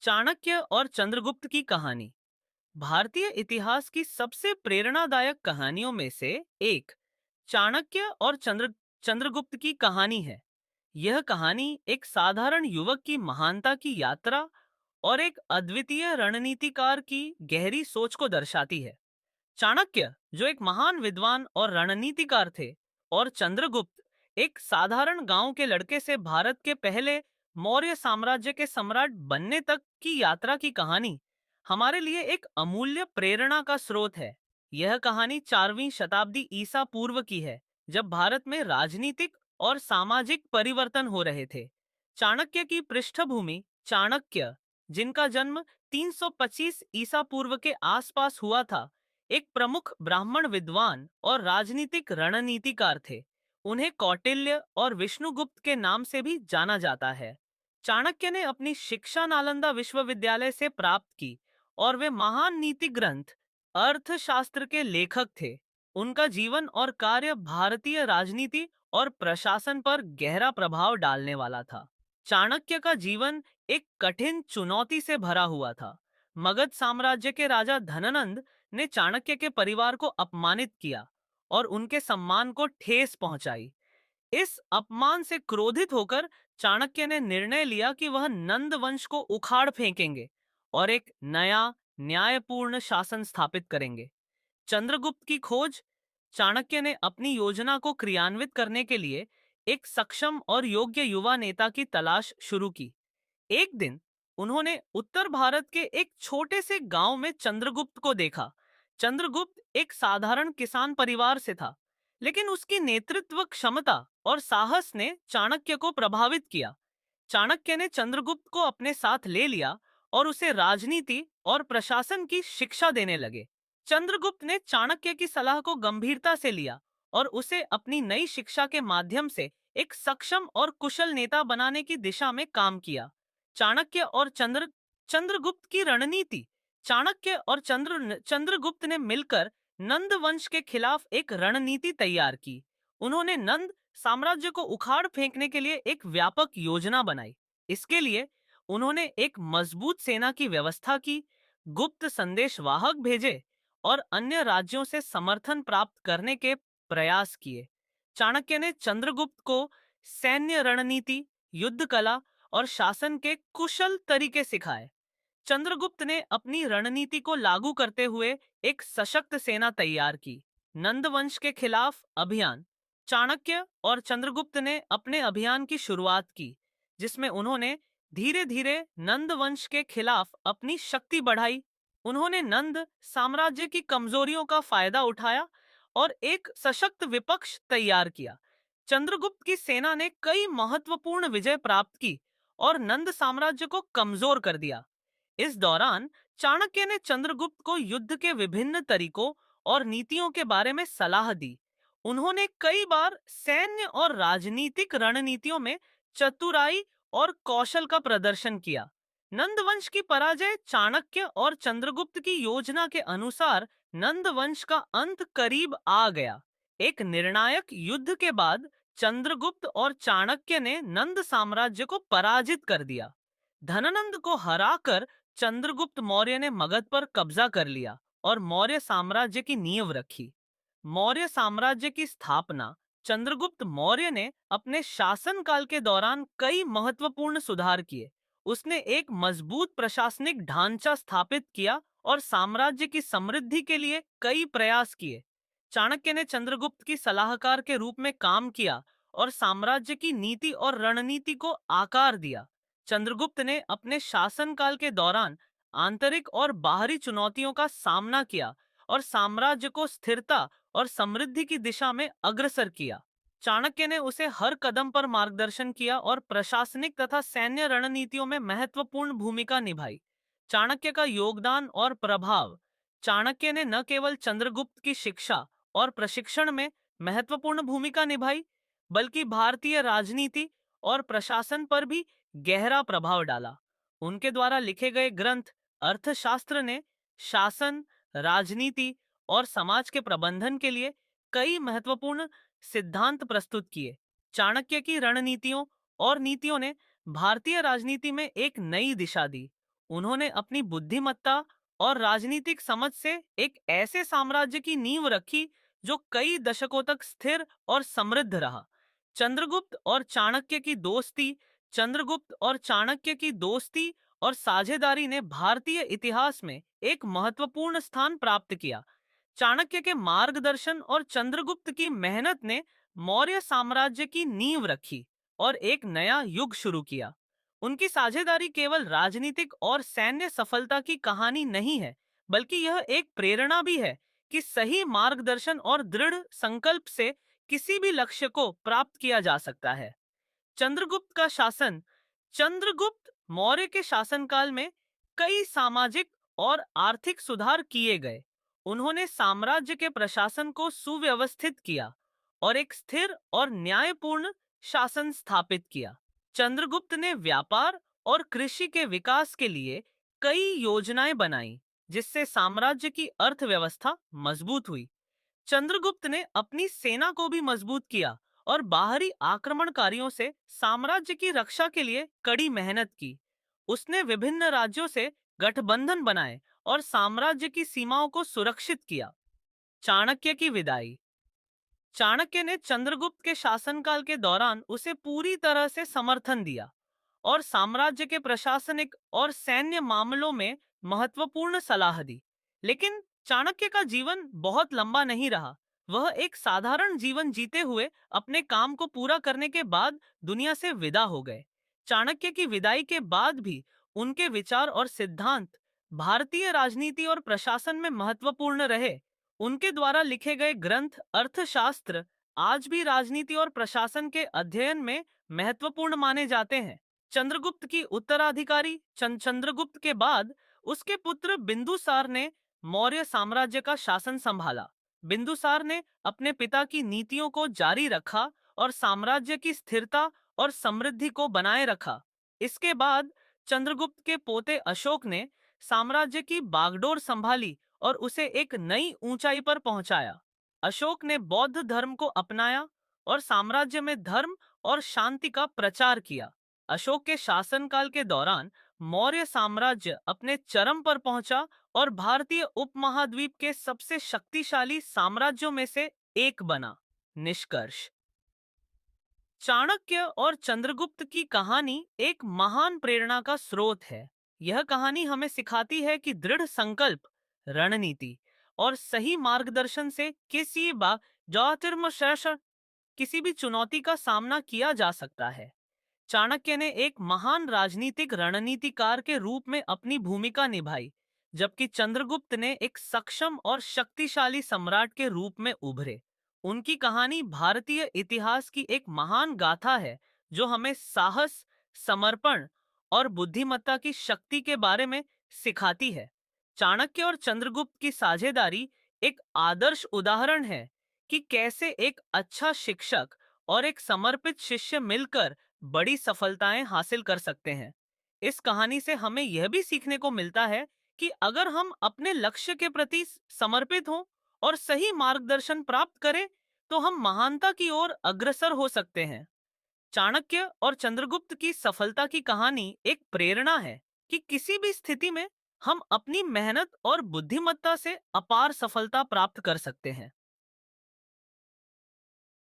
चाणक्य और चंद्रगुप्त की कहानी भारतीय इतिहास की सबसे प्रेरणादायक कहानियों में से एक चाणक्य और चंद्रगुप्त की कहानी है। यह कहानी एक साधारण युवक की महानता की यात्रा और एक अद्वितीय रणनीतिकार की गहरी सोच को दर्शाती है। चाणक्य जो एक महान विद्वान और रणनीतिकार थे, और चंद्रगुप्त एक साधारण गांव के लड़के से भारत के पहले मौर्य साम्राज्य के सम्राट बनने तक की यात्रा की कहानी हमारे लिए एक अमूल्य प्रेरणा का स्रोत है। यह कहानी 4वीं शताब्दी ईसा पूर्व की है, जब भारत में राजनीतिक और सामाजिक परिवर्तन हो रहे थे। चाणक्य की पृष्ठभूमि चाणक्य, जिनका जन्म 325 ईसा पूर्व के आसपास हुआ था, एक प्रमुख ब्राह्मण विद्वान और राजनीतिक रणनीतिकार थे। उन्हें कौटिल्य और विष्णुगुप्त के नाम से भी जाना जाता है। चाणक्य ने अपनी शिक्षा नालंदा विश्वविद्यालय से प्राप्त की और वे महान नीति ग्रंथ अर्थशास्त्र के लेखक थे। उनका जीवन और कार्य भारतीय राजनीति और प्रशासन पर गहरा प्रभाव डालने वाला था। चाणक्य का जीवन एक कठिन चुनौती से भरा हुआ था। मगध साम्राज्य के राजा धननंद ने चाणक्य के परिवार को अपमानित किया और उनके सम्मान को ठेस पहुंचाई। इस अपमान से क्रोधित होकर चाणक्य ने निर्णय लिया कि वह नंद वंश को उखाड़ फेंकेंगे और एक नया न्यायपूर्ण शासन स्थापित करेंगे। चंद्रगुप्त की खोज। चाणक्य ने अपनी योजना को क्रियान्वित करने के लिए एक सक्षम और योग्य युवा नेता की तलाश शुरू की। एक दिन उन्होंने उत्तर भारत के एक छोटे से गांव में चंद्रगुप्त को देखा। चंद्रगुप्त एक साधारण किसान परिवार से था, लेकिन उसकी नेतृत्व क्षमता और साहस ने चाणक्य को प्रभावित किया। चाणक्य ने चंद्रगुप्त को अपने साथ ले लिया और उसे राजनीति और प्रशासन की शिक्षा देने लगे। चंद्रगुप्त ने चाणक्य की सलाह को गंभीरता से लिया और उसे अपनी नई शिक्षा के माध्यम से एक सक्षम और कुशल नेता बनाने की दिशा में काम किया। चाणक्य और चंद्रगुप्त की रणनीति। चाणक्य और चंद्रगुप्त ने मिलकर नंद वंश के खिलाफ एक रणनीति तैयार की। उन्होंने नंद साम्राज्य को उखाड़ फेंकने के लिए एक व्यापक योजना बनाई। इसके लिए उन्होंने एक मजबूत सेना की व्यवस्था की, गुप्त संदेशवाहक भेजे और अन्य राज्यों से समर्थन प्राप्त करने के प्रयास किए। चाणक्य ने चंद्रगुप्त को सैन्य रणनीति, युद्ध कला और शासन के कुशल तरीके सिखाए। चंद्रगुप्त ने अपनी रणनीति को लागू करते हुए एक सशक्त सेना तैयार की। नंदवंश के खिलाफ अभियान। चाणक्य और चंद्रगुप्त ने अपने अभियान की शुरुआत की, जिसमें उन्होंने धीरे धीरे नंदवंश के खिलाफ अपनी शक्ति बढ़ाई। उन्होंने नंद साम्राज्य की कमजोरियों का फायदा उठाया और एक सशक्त विपक्ष तैयार किया। चंद्रगुप्त की सेना ने कई महत्वपूर्ण विजय प्राप्त की और नंद साम्राज्य को कमजोर कर दिया। इस दौरान चाणक्य ने चंद्रगुप्त को युद्ध के विभिन्न तरीकों और नीतियों के बारे में सलाह दी। उन्होंने कई बार सैन्य और राजनीतिक रणनीतियों में चतुराई और कौशल का प्रदर्शन किया। नंदवंश की पराजय। चाणक्य और चंद्रगुप्त की योजना के अनुसार नंदवंश का अंत करीब आ गया। एक निर्णायक युद्ध के बाद चंद्रगुप्त और चाणक्य ने नंद साम्राज्य को पराजित कर दिया। धननंद को हराकर चंद्रगुप्त मौर्य ने मगध पर कब्जा कर लिया और मौर्य साम्राज्य की नींव रखी। मौर्य साम्राज्य की स्थापना। चंद्रगुप्त मौर्य ने अपने शासनकाल के दौरान कई महत्वपूर्ण सुधार किए। उसने एक मजबूत प्रशासनिक ढांचा स्थापित किया और साम्राज्य की समृद्धि के लिए कई प्रयास किए। चाणक्य ने चंद्रगुप्त की सलाहकार के रूप में काम किया और साम्राज्य की नीति और रणनीति को आकार दिया। चंद्रगुप्त ने अपने शासनकाल के दौरान आंतरिक और बाहरी चुनौतियों का सामना किया और साम्राज्य को स्थिरता और समृद्धि की दिशा में अग्रसर किया। चाणक्य ने उसे हर कदम पर मार्गदर्शन किया और प्रशासनिक तथा सैन्य रणनीतियों में महत्वपूर्ण भूमिका निभाई। चाणक्य का योगदान और प्रभाव। चाणक्य ने न केवल चंद्रगुप्त की शिक्षा और प्रशिक्षण में महत्वपूर्ण भूमिका निभाई, बल्कि भारतीय राजनीति और प्रशासन पर भी गहरा प्रभाव डाला। उनके द्वारा लिखे गए ग्रंथ अर्थशास्त्र ने शासन, राजनीति और समाज के प्रबंधन के लिए कई महत्वपूर्ण सिद्धांत प्रस्तुत किए। चाणक्य की रणनीतियों और नीतियों ने भारतीय राजनीति में एक नई दिशा दी। उन्होंने अपनी बुद्धिमत्ता और राजनीतिक समझ से एक ऐसे साम्राज्य की नींव रखी जो कई दशकों तक स्थिर और समृद्ध रहा। चंद्रगुप्त और चाणक्य की दोस्ती चंद्रगुप्त और चाणक्य की दोस्ती और साझेदारी ने भारतीय इतिहास में एक महत्वपूर्ण स्थान प्राप्त किया। चाणक्य के मार्गदर्शन और चंद्रगुप्त की मेहनत ने मौर्य साम्राज्य की नींव रखी और एक नया युग शुरू किया। उनकी साझेदारी केवल राजनीतिक और सैन्य सफलता की कहानी नहीं है, बल्कि यह एक प्रेरणा भी है कि सही मार्गदर्शन और दृढ़ संकल्प से किसी भी लक्ष्य को प्राप्त किया जा सकता है। चंद्रगुप्त का शासन चंद्रगुप्त मौर्य के शासनकाल में कई सामाजिक और आर्थिक सुधार किए गए। उन्होंने साम्राज्य के प्रशासन को सुव्यवस्थित किया और एक स्थिर और न्यायपूर्ण शासन स्थापित किया। चंद्रगुप्त ने व्यापार और कृषि के विकास के लिए कई योजनाएं बनाई, जिससे साम्राज्य की अर्थव्यवस्था मजबूत हुई। चंद्रगुप्त ने अपनी सेना को भी मजबूत किया और बाहरी आक्रमणकारियों से साम्राज्य की रक्षा के लिए कड़ी मेहनत की। उसने विभिन्न राज्यों से गठबंधन बनाए और साम्राज्य की सीमाओं को सुरक्षित किया। चाणक्य की विदाई चाणक्य ने चंद्रगुप्त के शासनकाल के दौरान उसे पूरी तरह से समर्थन दिया और साम्राज्य के प्रशासनिक और सैन्य मामलों में महत्वपूर्ण सलाह दी। लेकिन चाणक्य का जीवन बहुत लंबा नहीं रहा। वह एक साधारण जीवन जीते हुए अपने काम को पूरा करने के बाद दुनिया से विदा हो गए। चाणक्य की विदाई के बाद भी उनके विचार और सिद्धांत भारतीय राजनीति और प्रशासन में महत्वपूर्ण रहे। उनके द्वारा लिखे गए ग्रंथ अर्थशास्त्र आज भी राजनीति और प्रशासन के अध्ययन में महत्वपूर्ण माने जाते हैं। चंद्रगुप्त की उत्तराधिकारी चंद्रगुप्त के बाद उसके पुत्र बिंदुसार ने मौर्य साम्राज्य का शासन संभाला। बिंदुसार ने अपने पिता की नीतियों को जारी रखा और साम्राज्य की स्थिरता और समृद्धि को बनाए रखा। इसके बाद चंद्रगुप्त के पोते अशोक ने साम्राज्य की बागडोर संभाली और उसे एक नई ऊंचाई पर पहुंचाया। अशोक ने बौद्ध धर्म को अपनाया और साम्राज्य में धर्म और शांति का प्रचार किया। अशोक के शासनकाल के दौरान मौर्य साम्राज्य अपने चरम पर पहुंचा और भारतीय उपमहाद्वीप के सबसे शक्तिशाली साम्राज्यों में से एक बना। निष्कर्ष चाणक्य और चंद्रगुप्त की कहानी एक महान प्रेरणा का स्रोत है। यह कहानी हमें सिखाती है कि दृढ़ संकल्प, रणनीति और सही मार्गदर्शन से किसी भी चुनौती का सामना किया जा सकता है। चाणक्य ने एक महान राजनीतिक रणनीतिकार के रूप में अपनी भूमिका निभाई, जबकि चंद्रगुप्त ने एक सक्षम और शक्तिशाली सम्राट के रूप में उभरे। उनकी कहानी भारतीय इतिहास की एक महान गाथा है, जो हमें साहस, समर्पण और बुद्धिमत्ता की शक्ति के बारे में सिखाती है। चाणक्य और चंद्रगुप्त की साझेदारी एक आदर्श उदाहरण है कि कैसे एक अच्छा शिक्षक और एक समर्पित शिष्य मिलकर बड़ी सफलताएं हासिल कर सकते हैं। इस कहानी से हमें यह भी सीखने को मिलता है कि अगर हम अपने लक्ष्य के प्रति समर्पित हों और सही मार्गदर्शन प्राप्त करें, तो हम महानता की ओर अग्रसर हो सकते हैं। चाणक्य और चंद्रगुप्त की सफलता की कहानी एक प्रेरणा है कि किसी भी स्थिति में हम अपनी मेहनत और बुद्धिमत्ता से अपार सफलता प्राप्त कर सकते हैं।